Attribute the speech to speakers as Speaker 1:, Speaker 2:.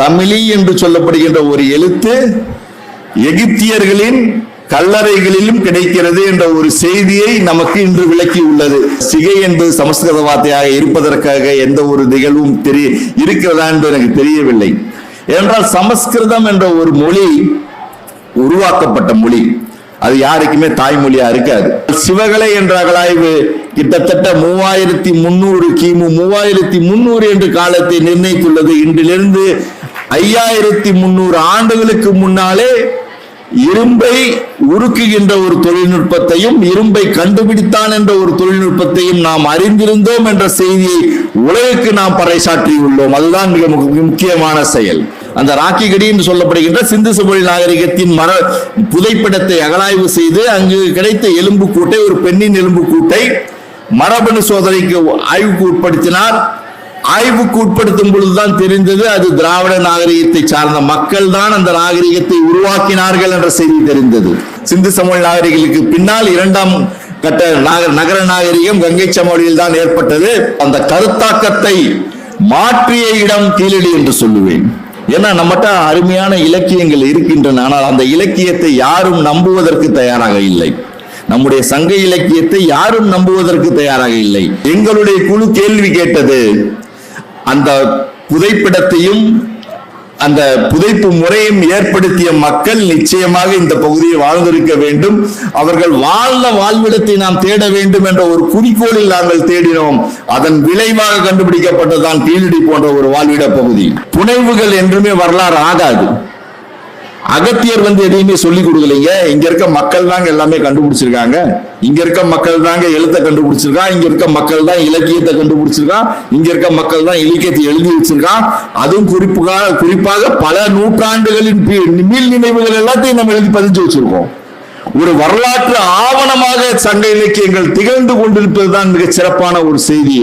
Speaker 1: தமிழி என்று சொல்லப்படுகின்ற ஒரு எழுத்து எகிப்தியர்களின் கல்லறைகளிலும் கிடைக்கிறது என்ற ஒரு செய்தியை நமக்கு இன்று விளக்கி உள்ளது. சிகை என்பது சமஸ்கிருத வார்த்தையாக இருப்பதற்காக எந்த ஒரு நிகழ்வும் இருக்கிறதா என்று எனக்கு தெரியவில்லை. ஏனென்றால் சமஸ்கிருதம் என்ற ஒரு மொழி உருவாக்கப்பட்ட மொழி, அது யாருக்குமே தாய்மொழியா இருக்காது. சிவகலை என்ற அகழாய்வு கிட்டத்தட்ட 3300 கிமு 3300 என்று காலத்தை நிர்ணயித்துள்ளது. இன்றிலிருந்து 5300 ஆண்டுகளுக்கு முன்னாலே இரும்பை உருக்குகின்ற ஒரு தொழில்நுட்பத்தையும் இரும்பை கண்டுபிடித்தான் என்ற ஒரு தொழில்நுட்பத்தையும் நாம் அறிந்திருந்தோம் என்ற செய்தியை உலகுக்கு நாம் பறைசாற்றியுள்ளோம். அதுதான் மிக முக்கியமான செயல். அந்த ராக்கிகடி என்று சொல்லப்படுகின்ற சிந்து சமவெளி நாகரிகத்தின் புதைப்படத்தை அகழாய்வு செய்து அங்கு கிடைத்த எலும்புக்கூட்டை, ஒரு பெண்ணின் எலும்புக்கூட்டை மரபணு சோதனைக்கு ஆய்வுக்கு உட்படுத்தினார். ஆய்வுக்கு உட்படுத்தும் பொழுதுதான் தெரிந்தது அது திராவிட நாகரிகத்தை சார்ந்த மக்கள் தான் அந்த நாகரிகத்தை உருவாக்கினார்கள் என்ற செய்தி தெரிந்தது. சிந்து சமவெளி நாகரிகங்களுக்கு பின்னால் இரண்டாம் கட்ட நகர நாகரிகம் கங்கை சமவெளியில் தான் ஏற்பட்டது. அந்த கருத்தாக்கத்தை மாற்றிய இடம் கீழடி என்று சொல்லுவேன். ஏன்னா நம்மகிட்ட அருமையான இலக்கியங்கள் இருக்கின்றன, ஆனால் அந்த இலக்கியத்தை யாரும் நம்புவதற்கு தயாராக இல்லை. நம்முடைய சங்க இலக்கியத்தை யாரும் நம்புவதற்கு தயாராக இல்லை. எங்களுடைய குழு கேள்வி கேட்டது, அந்த புதைப்பிடத்தையும் அந்த புதைப்பு முறையும் ஏற்படுத்திய மக்கள் நிச்சயமாக இந்த பகுதியில் வாழ்ந்திருக்க வேண்டும், அவர்கள் வாழ்ந்த வாழ்விடத்தை நாம் தேட வேண்டும் என்ற ஒரு குறிக்கோளில் நாங்கள் தேடினோம். அதன் விளைவாக கண்டுபிடிக்கப்பட்டதான் கீழடி போன்ற ஒரு வாழ்விட பகுதி. புனைவுகள் என்றுமே வரலாறு ஆகாது. அகத்தியர் எதையுமே சொல்லிக் கொடுக்கலைங்க. இங்க இருக்க மக்கள் தாங்க எல்லாமே கண்டுபிடிச்சிருக்காங்க. இங்க இருக்க மக்கள் தாங்க எழுத்தை கண்டுபிடிச்சிருக்கான். இங்க இருக்க மக்கள் தான் இலக்கியத்தை கண்டுபிடிச்சிருக்கான். இங்க இருக்க மக்கள் தான் இலக்கியத்தை எழுதி வச்சிருக்கான். அதுவும் குறிப்பாக பல நூற்றாண்டுகளின் மீள் நினைவுகள் எல்லாத்தையும் நம்ம எழுதி பதிஞ்சு வச்சிருக்கோம். ஒரு வரலாற்று ஆவணமாக சங்க இலக்கியங்கள் திகழ்ந்து கொண்டிருப்பதுதான் மிக சிறப்பான ஒரு செய்தி.